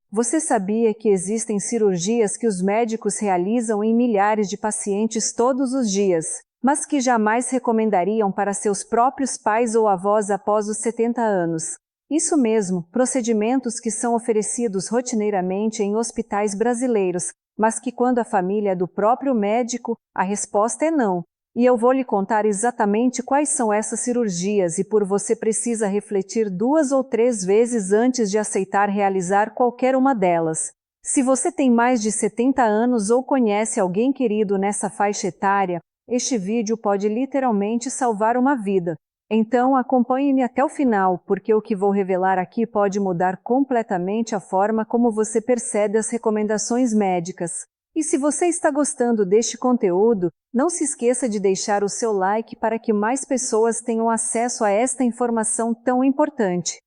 Você sabia que existem cirurgias que os médicos realizam em milhares de pacientes todos os dias, mas que jamais recomendariam para seus próprios pais ou avós após os 70 anos? Isso mesmo, procedimentos que são oferecidos rotineiramente em hospitais brasileiros, mas que quando a família é do próprio médico, a resposta é não. E eu vou lhe contar exatamente quais são essas cirurgias e por você precisa refletir 2 ou 3 vezes antes de aceitar realizar qualquer uma delas. Se você tem mais de 70 anos ou conhece alguém querido nessa faixa etária, este vídeo pode literalmente salvar uma vida. Então acompanhe-me até o final, porque o que vou revelar aqui pode mudar completamente a forma como você percebe as recomendações médicas. E se você está gostando deste conteúdo, não se esqueça de deixar o seu like para que mais pessoas tenham acesso a esta informação tão importante.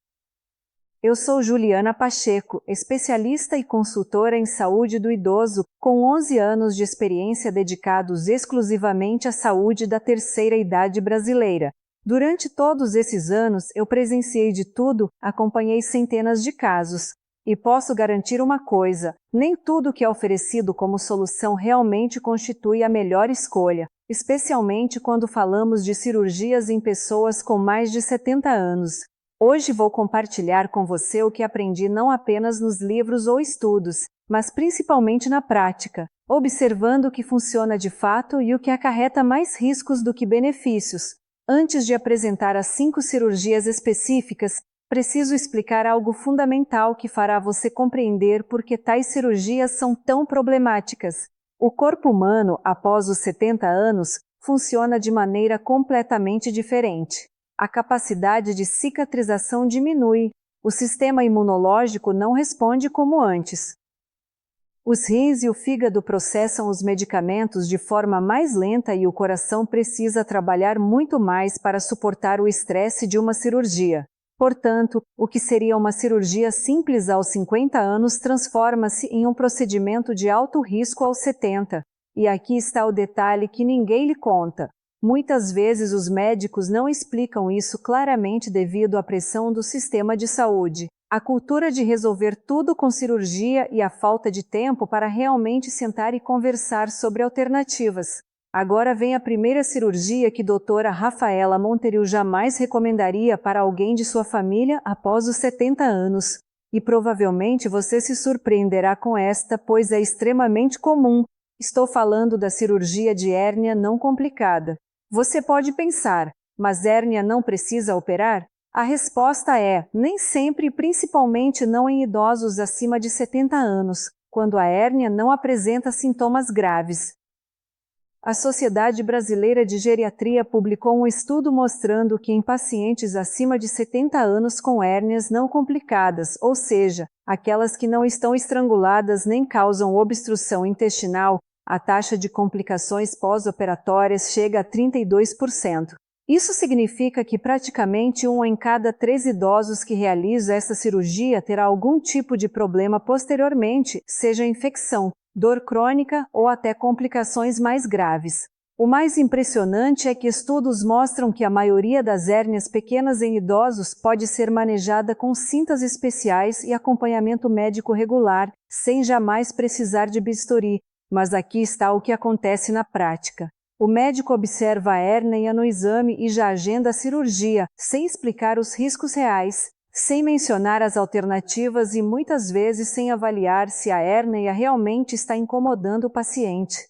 Eu sou Juliana Pacheco, especialista e consultora em saúde do idoso, com 11 anos de experiência dedicados exclusivamente à saúde da terceira idade brasileira. Durante todos esses anos, eu presenciei de tudo, acompanhei centenas de casos. E posso garantir uma coisa, nem tudo que é oferecido como solução realmente constitui a melhor escolha, especialmente quando falamos de cirurgias em pessoas com mais de 70 anos. Hoje vou compartilhar com você o que aprendi não apenas nos livros ou estudos, mas principalmente na prática, observando o que funciona de fato e o que acarreta mais riscos do que benefícios. Antes de apresentar as 5 cirurgias específicas, preciso explicar algo fundamental que fará você compreender por que tais cirurgias são tão problemáticas. O corpo humano, após os 70 anos, funciona de maneira completamente diferente. A capacidade de cicatrização diminui, o sistema imunológico não responde como antes. Os rins e o fígado processam os medicamentos de forma mais lenta e o coração precisa trabalhar muito mais para suportar o estresse de uma cirurgia. Portanto, o que seria uma cirurgia simples aos 50 anos transforma-se em um procedimento de alto risco aos 70. E aqui está o detalhe que ninguém lhe conta. Muitas vezes os médicos não explicam isso claramente devido à pressão do sistema de saúde, a cultura de resolver tudo com cirurgia e a falta de tempo para realmente sentar e conversar sobre alternativas. Agora vem a primeira cirurgia que doutora Rafaela Monteiro jamais recomendaria para alguém de sua família após os 70 anos. E provavelmente você se surpreenderá com esta, pois é extremamente comum. Estou falando da cirurgia de hérnia não complicada. Você pode pensar, mas hérnia não precisa operar? A resposta é, nem sempre e principalmente não em idosos acima de 70 anos, quando a hérnia não apresenta sintomas graves. A Sociedade Brasileira de Geriatria publicou um estudo mostrando que em pacientes acima de 70 anos com hérnias não complicadas, ou seja, aquelas que não estão estranguladas nem causam obstrução intestinal, a taxa de complicações pós-operatórias chega a 32%. Isso significa que praticamente 1 em cada 3 idosos que realiza essa cirurgia terá algum tipo de problema posteriormente, seja infecção, dor crônica ou até complicações mais graves. O mais impressionante é que estudos mostram que a maioria das hérnias pequenas em idosos pode ser manejada com cintas especiais e acompanhamento médico regular, sem jamais precisar de bisturi. Mas aqui está o que acontece na prática. O médico observa a hérnia no exame e já agenda a cirurgia, sem explicar os riscos reais, sem mencionar as alternativas e muitas vezes sem avaliar se a hérnia realmente está incomodando o paciente.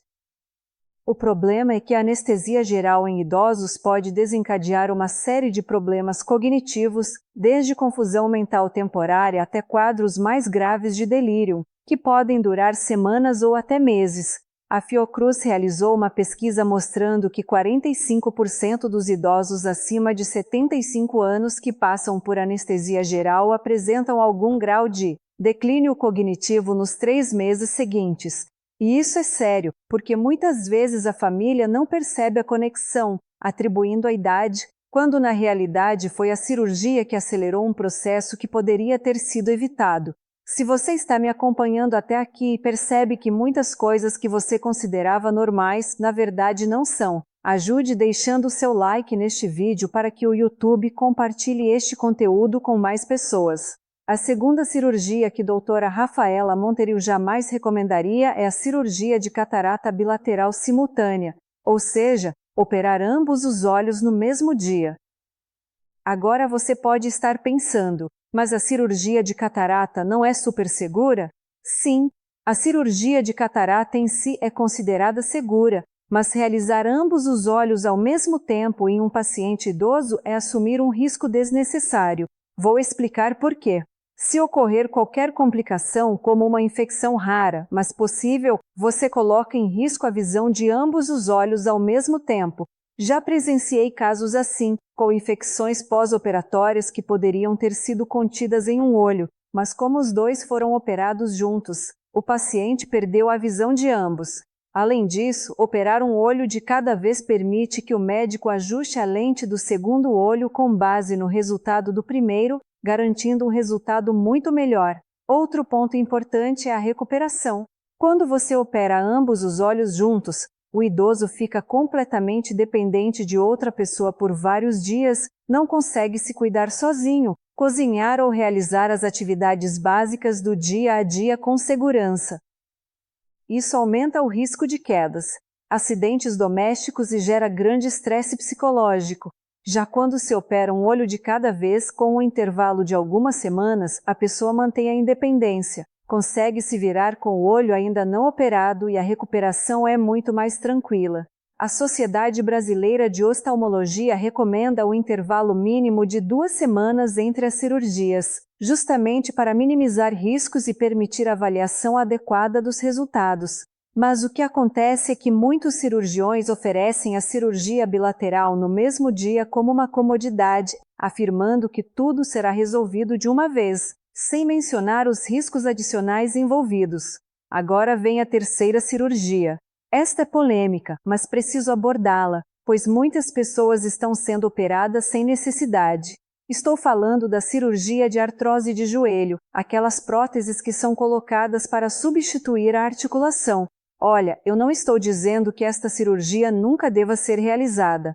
O problema é que a anestesia geral em idosos pode desencadear uma série de problemas cognitivos, desde confusão mental temporária até quadros mais graves de delírio, que podem durar semanas ou até meses. A Fiocruz realizou uma pesquisa mostrando que 45% dos idosos acima de 75 anos que passam por anestesia geral apresentam algum grau de declínio cognitivo nos 3 meses seguintes. E isso é sério, porque muitas vezes a família não percebe a conexão, atribuindo a idade, quando na realidade foi a cirurgia que acelerou um processo que poderia ter sido evitado. Se você está me acompanhando até aqui e percebe que muitas coisas que você considerava normais, na verdade não são, ajude deixando o seu like neste vídeo para que o YouTube compartilhe este conteúdo com mais pessoas. A segunda cirurgia que doutora Rafaela Monterio jamais recomendaria é a cirurgia de catarata bilateral simultânea, ou seja, operar ambos os olhos no mesmo dia. Agora você pode estar pensando, mas a cirurgia de catarata não é super segura? Sim, a cirurgia de catarata em si é considerada segura, mas realizar ambos os olhos ao mesmo tempo em um paciente idoso é assumir um risco desnecessário. Vou explicar por quê. Se ocorrer qualquer complicação, como uma infecção rara, mas possível, você coloca em risco a visão de ambos os olhos ao mesmo tempo. Já presenciei casos assim, com infecções pós-operatórias que poderiam ter sido contidas em um olho, mas como os dois foram operados juntos, o paciente perdeu a visão de ambos. Além disso, operar um olho de cada vez permite que o médico ajuste a lente do segundo olho com base no resultado do primeiro, garantindo um resultado muito melhor. Outro ponto importante é a recuperação. Quando você opera ambos os olhos juntos, o idoso fica completamente dependente de outra pessoa por vários dias, não consegue se cuidar sozinho, cozinhar ou realizar as atividades básicas do dia a dia com segurança. Isso aumenta o risco de quedas, acidentes domésticos e gera grande estresse psicológico. Já quando se opera um olho de cada vez com um intervalo de algumas semanas, a pessoa mantém a independência, consegue se virar com o olho ainda não operado e a recuperação é muito mais tranquila. A Sociedade Brasileira de Oftalmologia recomenda o intervalo mínimo de 2 semanas entre as cirurgias, justamente para minimizar riscos e permitir a avaliação adequada dos resultados. Mas o que acontece é que muitos cirurgiões oferecem a cirurgia bilateral no mesmo dia como uma comodidade, afirmando que tudo será resolvido de uma vez, sem mencionar os riscos adicionais envolvidos. Agora vem a terceira cirurgia. Esta é polêmica, mas preciso abordá-la, pois muitas pessoas estão sendo operadas sem necessidade. Estou falando da cirurgia de artrose de joelho, aquelas próteses que são colocadas para substituir a articulação. Olha, eu não estou dizendo que esta cirurgia nunca deva ser realizada.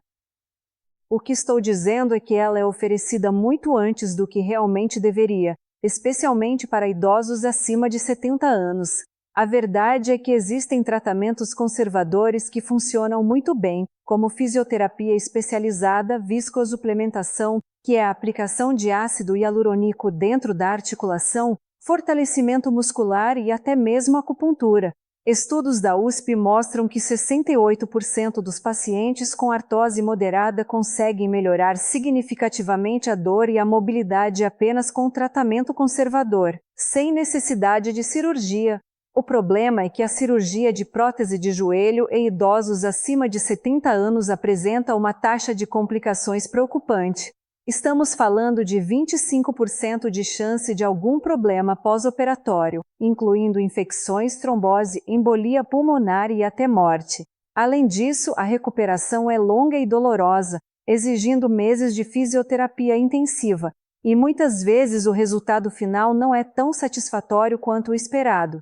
O que estou dizendo é que ela é oferecida muito antes do que realmente deveria, especialmente para idosos acima de 70 anos. A verdade é que existem tratamentos conservadores que funcionam muito bem, como fisioterapia especializada, viscosuplementação, que é a aplicação de ácido hialurônico dentro da articulação, fortalecimento muscular e até mesmo acupuntura. Estudos da USP mostram que 68% dos pacientes com artrose moderada conseguem melhorar significativamente a dor e a mobilidade apenas com tratamento conservador, sem necessidade de cirurgia. O problema é que a cirurgia de prótese de joelho em idosos acima de 70 anos apresenta uma taxa de complicações preocupante. Estamos falando de 25% de chance de algum problema pós-operatório, incluindo infecções, trombose, embolia pulmonar e até morte. Além disso, a recuperação é longa e dolorosa, exigindo meses de fisioterapia intensiva, e muitas vezes o resultado final não é tão satisfatório quanto o esperado.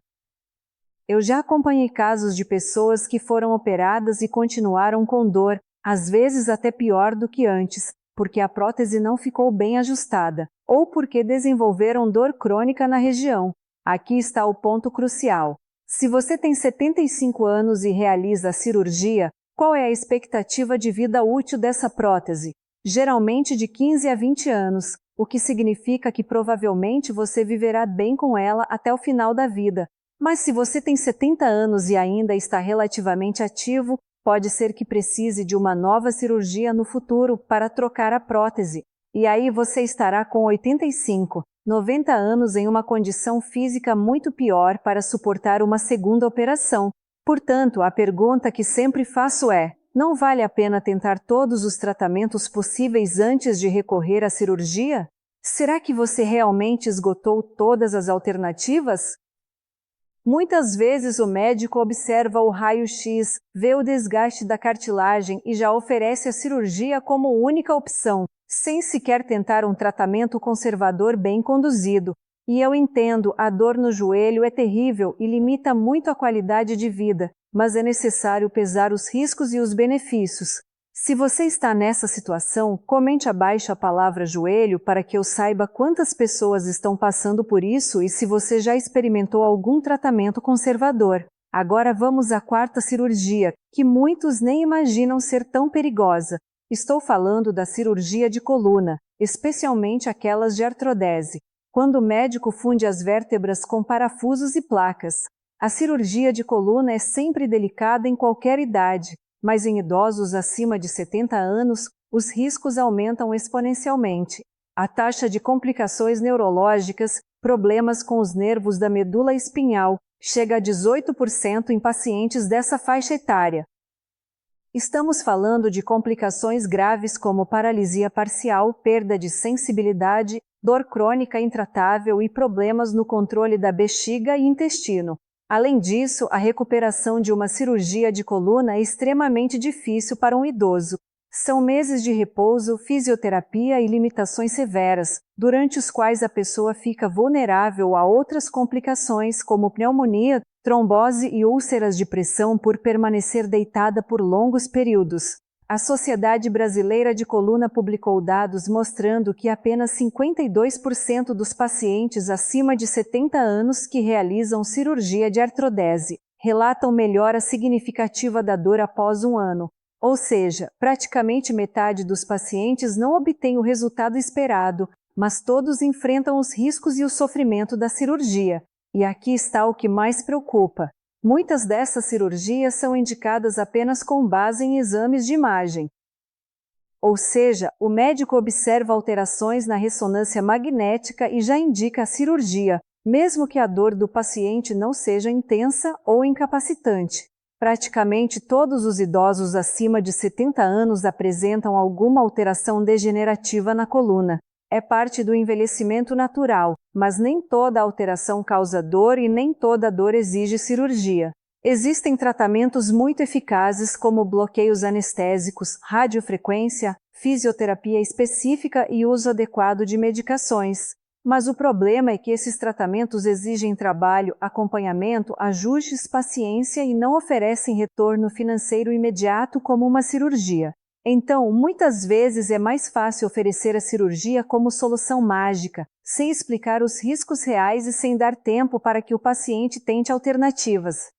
Eu já acompanhei casos de pessoas que foram operadas e continuaram com dor, às vezes até pior do que antes, porque a prótese não ficou bem ajustada, ou porque desenvolveram dor crônica na região. Aqui está o ponto crucial. Se você tem 75 anos e realiza a cirurgia, qual é a expectativa de vida útil dessa prótese? Geralmente de 15 a 20 anos, o que significa que provavelmente você viverá bem com ela até o final da vida. Mas se você tem 70 anos e ainda está relativamente ativo, pode ser que precise de uma nova cirurgia no futuro para trocar a prótese. E aí você estará com 85, 90 anos em uma condição física muito pior para suportar uma segunda operação. Portanto, a pergunta que sempre faço é: não vale a pena tentar todos os tratamentos possíveis antes de recorrer à cirurgia? Será que você realmente esgotou todas as alternativas? Muitas vezes o médico observa o raio-x, vê o desgaste da cartilagem e já oferece a cirurgia como única opção, sem sequer tentar um tratamento conservador bem conduzido. E eu entendo, a dor no joelho é terrível e limita muito a qualidade de vida, mas é necessário pesar os riscos e os benefícios. Se você está nessa situação, comente abaixo a palavra joelho para que eu saiba quantas pessoas estão passando por isso e se você já experimentou algum tratamento conservador. Agora vamos à quarta cirurgia, que muitos nem imaginam ser tão perigosa. Estou falando da cirurgia de coluna, especialmente aquelas de artrodese, quando o médico funde as vértebras com parafusos e placas. A cirurgia de coluna é sempre delicada em qualquer idade, mas em idosos acima de 70 anos, os riscos aumentam exponencialmente. A taxa de complicações neurológicas, problemas com os nervos da medula espinhal, chega a 18% em pacientes dessa faixa etária. Estamos falando de complicações graves como paralisia parcial, perda de sensibilidade, dor crônica intratável e problemas no controle da bexiga e intestino. Além disso, a recuperação de uma cirurgia de coluna é extremamente difícil para um idoso. São meses de repouso, fisioterapia e limitações severas, durante os quais a pessoa fica vulnerável a outras complicações como pneumonia, trombose e úlceras de pressão por permanecer deitada por longos períodos. A Sociedade Brasileira de Coluna publicou dados mostrando que apenas 52% dos pacientes acima de 70 anos que realizam cirurgia de artrodese relatam melhora significativa da dor após um ano. Ou seja, praticamente metade dos pacientes não obtém o resultado esperado, mas todos enfrentam os riscos e o sofrimento da cirurgia. E aqui está o que mais preocupa. Muitas dessas cirurgias são indicadas apenas com base em exames de imagem. Ou seja, o médico observa alterações na ressonância magnética e já indica a cirurgia, mesmo que a dor do paciente não seja intensa ou incapacitante. Praticamente todos os idosos acima de 70 anos apresentam alguma alteração degenerativa na coluna. É parte do envelhecimento natural, mas nem toda alteração causa dor e nem toda dor exige cirurgia. Existem tratamentos muito eficazes como bloqueios anestésicos, radiofrequência, fisioterapia específica e uso adequado de medicações. Mas o problema é que esses tratamentos exigem trabalho, acompanhamento, ajustes, paciência e não oferecem retorno financeiro imediato como uma cirurgia. Então, muitas vezes é mais fácil oferecer a cirurgia como solução mágica, sem explicar os riscos reais e sem dar tempo para que o paciente tente alternativas.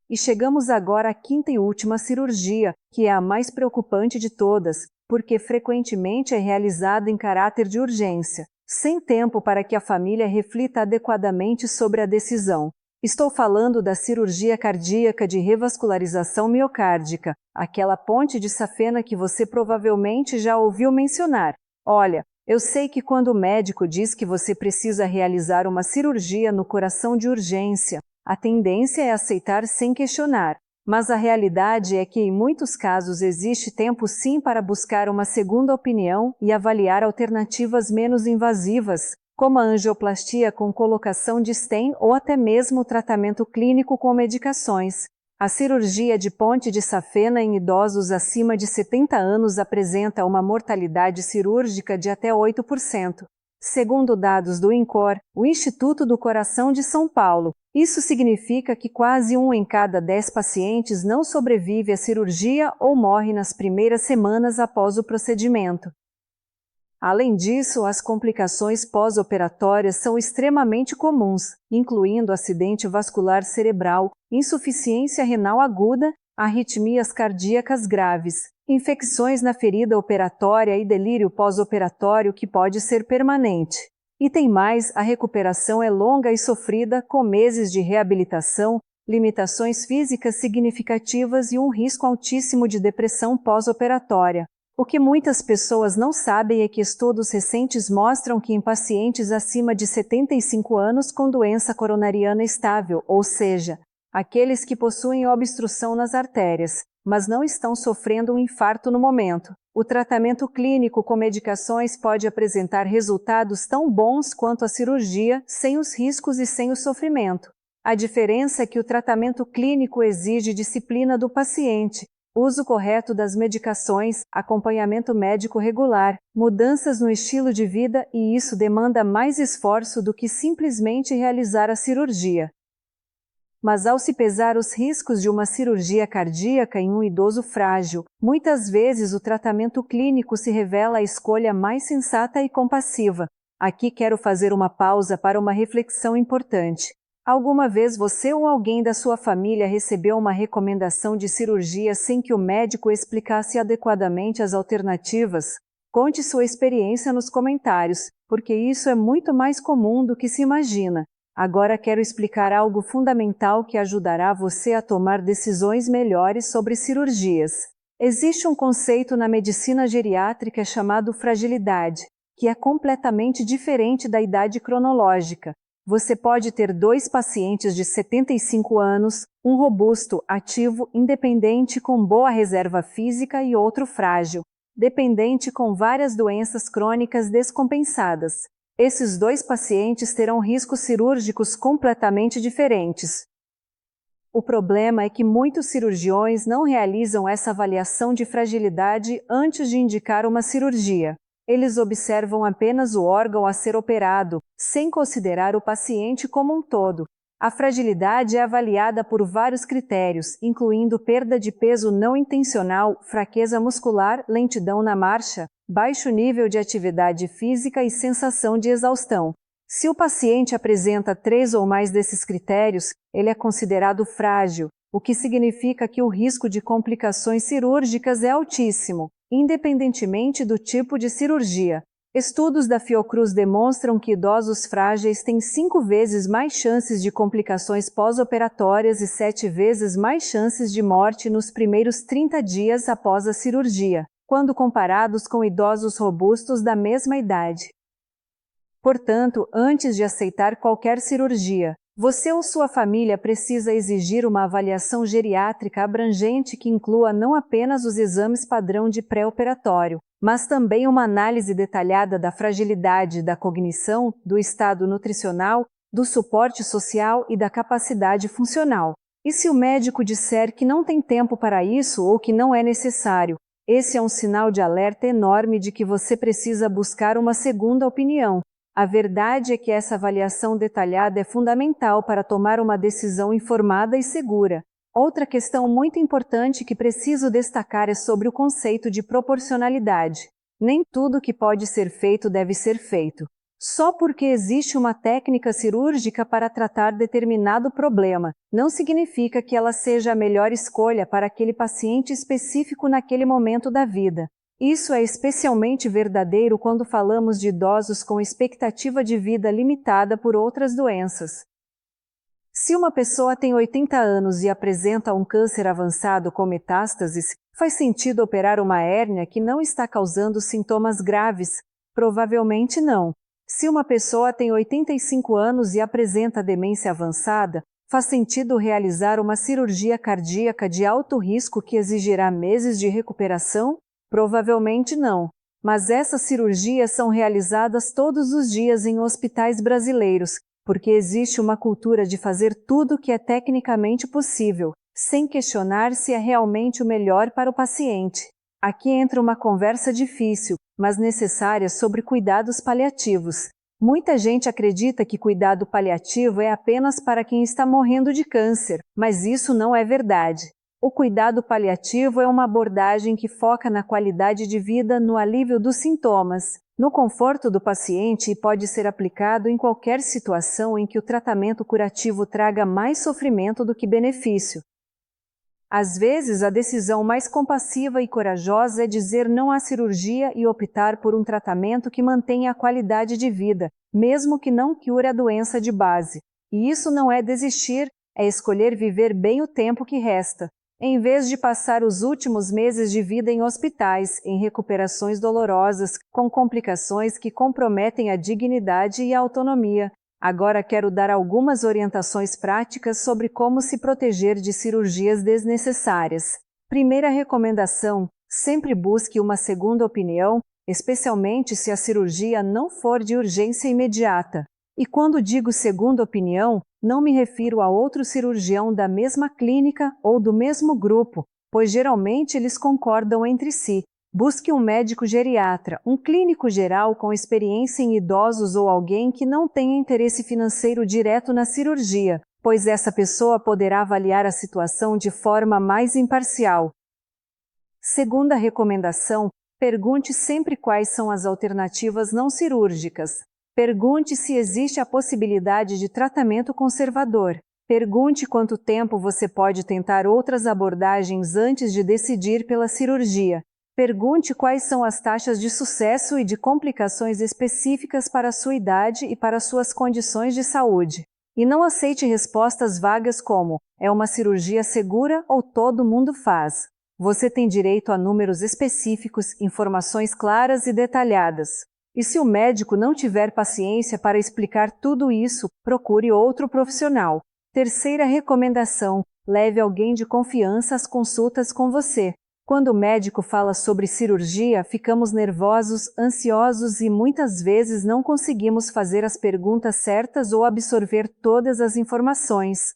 E chegamos agora à quinta e última cirurgia, que é a mais preocupante de todas, porque frequentemente é realizada em caráter de urgência, sem tempo para que a família reflita adequadamente sobre a decisão. Estou falando da cirurgia cardíaca de revascularização miocárdica, aquela ponte de safena que você provavelmente já ouviu mencionar. Olha, eu sei que quando o médico diz que você precisa realizar uma cirurgia no coração de urgência, a tendência é aceitar sem questionar. Mas a realidade é que em muitos casos existe tempo sim para buscar uma segunda opinião e avaliar alternativas menos invasivas, como a angioplastia com colocação de stem ou até mesmo o tratamento clínico com medicações. A cirurgia de ponte de safena em idosos acima de 70 anos apresenta uma mortalidade cirúrgica de até 8%. Segundo dados do INCOR, o Instituto do Coração de São Paulo, isso significa que quase 1 em cada 10 pacientes não sobrevive à cirurgia ou morre nas primeiras semanas após o procedimento. Além disso, as complicações pós-operatórias são extremamente comuns, incluindo acidente vascular cerebral, insuficiência renal aguda, arritmias cardíacas graves, infecções na ferida operatória e delírio pós-operatório que pode ser permanente. E tem mais, a recuperação é longa e sofrida, com meses de reabilitação, limitações físicas significativas e um risco altíssimo de depressão pós-operatória. O que muitas pessoas não sabem é que estudos recentes mostram que em pacientes acima de 75 anos com doença coronariana estável, ou seja, aqueles que possuem obstrução nas artérias, mas não estão sofrendo um infarto no momento, o tratamento clínico com medicações pode apresentar resultados tão bons quanto a cirurgia, sem os riscos e sem o sofrimento. A diferença é que o tratamento clínico exige disciplina do paciente, uso correto das medicações, acompanhamento médico regular, mudanças no estilo de vida e isso demanda mais esforço do que simplesmente realizar a cirurgia. Mas ao se pesar os riscos de uma cirurgia cardíaca em um idoso frágil, muitas vezes o tratamento clínico se revela a escolha mais sensata e compassiva. Aqui quero fazer uma pausa para uma reflexão importante. Alguma vez você ou alguém da sua família recebeu uma recomendação de cirurgia sem que o médico explicasse adequadamente as alternativas? Conte sua experiência nos comentários, porque isso é muito mais comum do que se imagina. Agora quero explicar algo fundamental que ajudará você a tomar decisões melhores sobre cirurgias. Existe um conceito na medicina geriátrica chamado fragilidade, que é completamente diferente da idade cronológica. Você pode ter 2 pacientes de 75 anos, um robusto, ativo, independente com boa reserva física e outro frágil, dependente com várias doenças crônicas descompensadas. Esses 2 pacientes terão riscos cirúrgicos completamente diferentes. O problema é que muitos cirurgiões não realizam essa avaliação de fragilidade antes de indicar uma cirurgia. Eles observam apenas o órgão a ser operado, sem considerar o paciente como um todo. A fragilidade é avaliada por vários critérios, incluindo perda de peso não intencional, fraqueza muscular, lentidão na marcha, baixo nível de atividade física e sensação de exaustão. Se o paciente apresenta 3 ou mais desses critérios, ele é considerado frágil, o que significa que o risco de complicações cirúrgicas é altíssimo, independentemente do tipo de cirurgia. Estudos da Fiocruz demonstram que idosos frágeis têm 5 vezes mais chances de complicações pós-operatórias e 7 vezes mais chances de morte nos primeiros 30 dias após a cirurgia, quando comparados com idosos robustos da mesma idade. Portanto, antes de aceitar qualquer cirurgia, você ou sua família precisa exigir uma avaliação geriátrica abrangente que inclua não apenas os exames padrão de pré-operatório, mas também uma análise detalhada da fragilidade, da cognição, do estado nutricional, do suporte social e da capacidade funcional. E se o médico disser que não tem tempo para isso ou que não é necessário, esse é um sinal de alerta enorme de que você precisa buscar uma segunda opinião. A verdade é que essa avaliação detalhada é fundamental para tomar uma decisão informada e segura. Outra questão muito importante que preciso destacar é sobre o conceito de proporcionalidade. Nem tudo que pode ser feito deve ser feito. Só porque existe uma técnica cirúrgica para tratar determinado problema, não significa que ela seja a melhor escolha para aquele paciente específico naquele momento da vida. Isso é especialmente verdadeiro quando falamos de idosos com expectativa de vida limitada por outras doenças. Se uma pessoa tem 80 anos e apresenta um câncer avançado com metástases, faz sentido operar uma hérnia que não está causando sintomas graves? Provavelmente não. Se uma pessoa tem 85 anos e apresenta demência avançada, faz sentido realizar uma cirurgia cardíaca de alto risco que exigirá meses de recuperação? Provavelmente não. Mas essas cirurgias são realizadas todos os dias em hospitais brasileiros, porque existe uma cultura de fazer tudo o que é tecnicamente possível, sem questionar se é realmente o melhor para o paciente. Aqui entra uma conversa difícil, mas necessária sobre cuidados paliativos. Muita gente acredita que cuidado paliativo é apenas para quem está morrendo de câncer, mas isso não é verdade. O cuidado paliativo é uma abordagem que foca na qualidade de vida, no alívio dos sintomas, no conforto do paciente e pode ser aplicado em qualquer situação em que o tratamento curativo traga mais sofrimento do que benefício. Às vezes, a decisão mais compassiva e corajosa é dizer não à cirurgia e optar por um tratamento que mantenha a qualidade de vida, mesmo que não cure a doença de base. E isso não é desistir, é escolher viver bem o tempo que resta. Em vez de passar os últimos meses de vida em hospitais, em recuperações dolorosas, com complicações que comprometem a dignidade e a autonomia, agora quero dar algumas orientações práticas sobre como se proteger de cirurgias desnecessárias. Primeira recomendação: sempre busque uma segunda opinião, especialmente se a cirurgia não for de urgência imediata. E quando digo segunda opinião, não me refiro a outro cirurgião da mesma clínica ou do mesmo grupo, pois geralmente eles concordam entre si. Busque um médico geriatra, um clínico geral com experiência em idosos ou alguém que não tenha interesse financeiro direto na cirurgia, pois essa pessoa poderá avaliar a situação de forma mais imparcial. Segunda recomendação: pergunte sempre quais são as alternativas não cirúrgicas. Pergunte se existe a possibilidade de tratamento conservador. Pergunte quanto tempo você pode tentar outras abordagens antes de decidir pela cirurgia. Pergunte quais são as taxas de sucesso e de complicações específicas para a sua idade e para suas condições de saúde. E não aceite respostas vagas como: é uma cirurgia segura ou todo mundo faz. Você tem direito a números específicos, informações claras e detalhadas. E se o médico não tiver paciência para explicar tudo isso, procure outro profissional. Terceira recomendação: leve alguém de confiança às consultas com você. Quando o médico fala sobre cirurgia, ficamos nervosos, ansiosos e muitas vezes não conseguimos fazer as perguntas certas ou absorver todas as informações.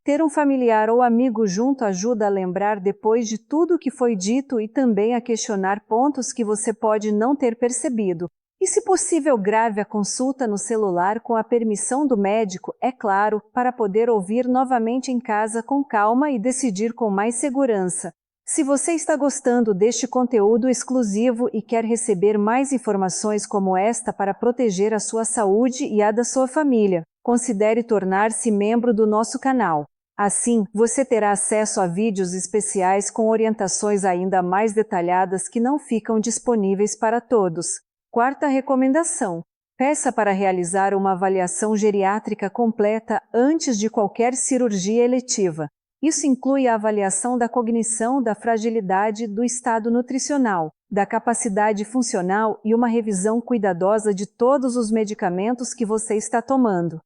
Ter um familiar ou amigo junto ajuda a lembrar depois de tudo o que foi dito e também a questionar pontos que você pode não ter percebido. E, se possível, grave a consulta no celular com a permissão do médico, é claro, para poder ouvir novamente em casa com calma e decidir com mais segurança. Se você está gostando deste conteúdo exclusivo e quer receber mais informações como esta para proteger a sua saúde e a da sua família, considere tornar-se membro do nosso canal. Assim, você terá acesso a vídeos especiais com orientações ainda mais detalhadas que não ficam disponíveis para todos. Quarta recomendação: peça para realizar uma avaliação geriátrica completa antes de qualquer cirurgia eletiva. Isso inclui a avaliação da cognição, da fragilidade, do estado nutricional, da capacidade funcional e uma revisão cuidadosa de todos os medicamentos que você está tomando.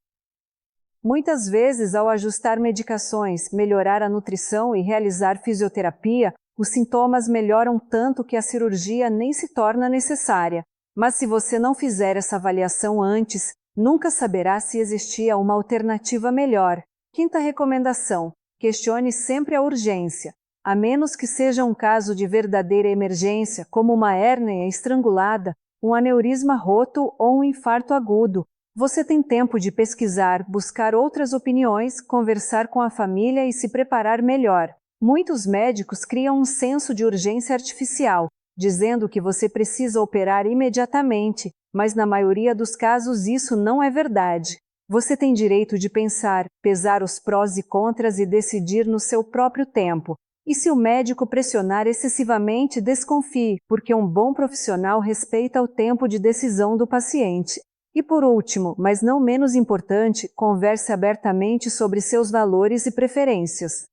Muitas vezes, ao ajustar medicações, melhorar a nutrição e realizar fisioterapia, os sintomas melhoram tanto que a cirurgia nem se torna necessária. Mas se você não fizer essa avaliação antes, nunca saberá se existia uma alternativa melhor. Quinta recomendação: questione sempre a urgência. A menos que seja um caso de verdadeira emergência, como uma hérnia estrangulada, um aneurisma roto ou um infarto agudo, você tem tempo de pesquisar, buscar outras opiniões, conversar com a família e se preparar melhor. Muitos médicos criam um senso de urgência artificial, dizendo que você precisa operar imediatamente, mas na maioria dos casos isso não é verdade. Você tem direito de pensar, pesar os prós e contras e decidir no seu próprio tempo. E se o médico pressionar excessivamente, desconfie, porque um bom profissional respeita o tempo de decisão do paciente. E por último, mas não menos importante, converse abertamente sobre seus valores e preferências.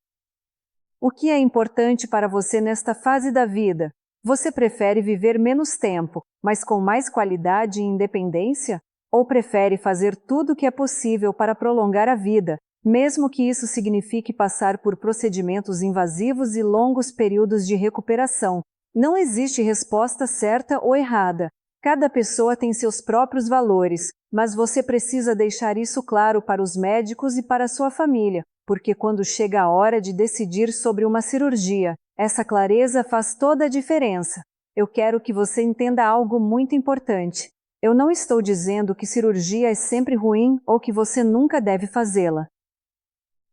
O que é importante para você nesta fase da vida? Você prefere viver menos tempo, mas com mais qualidade e independência? Ou prefere fazer tudo o que é possível para prolongar a vida, mesmo que isso signifique passar por procedimentos invasivos e longos períodos de recuperação? Não existe resposta certa ou errada. Cada pessoa tem seus próprios valores, mas você precisa deixar isso claro para os médicos e para sua família, porque quando chega a hora de decidir sobre uma cirurgia, essa clareza faz toda a diferença. Eu quero que você entenda algo muito importante. Eu não estou dizendo que cirurgia é sempre ruim ou que você nunca deve fazê-la.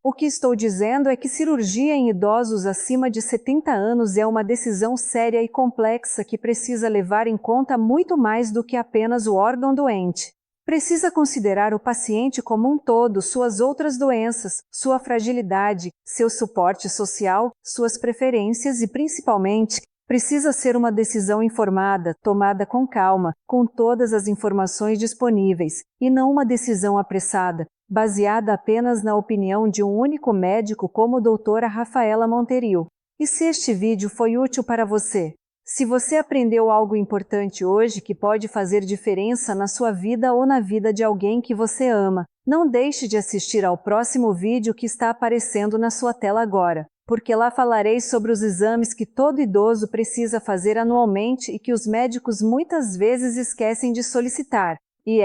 O que estou dizendo é que cirurgia em idosos acima de 70 anos é uma decisão séria e complexa que precisa levar em conta muito mais do que apenas o órgão doente. Precisa considerar o paciente como um todo, suas outras doenças, sua fragilidade, seu suporte social, suas preferências e, principalmente, precisa ser uma decisão informada, tomada com calma, com todas as informações disponíveis, e não uma decisão apressada, baseada apenas na opinião de um único médico como a doutora Rafaela Monterio. E se este vídeo foi útil para você? Se você aprendeu algo importante hoje que pode fazer diferença na sua vida ou na vida de alguém que você ama, não deixe de assistir ao próximo vídeo que está aparecendo na sua tela agora, porque lá falarei sobre os exames que todo idoso precisa fazer anualmente e que os médicos muitas vezes esquecem de solicitar. E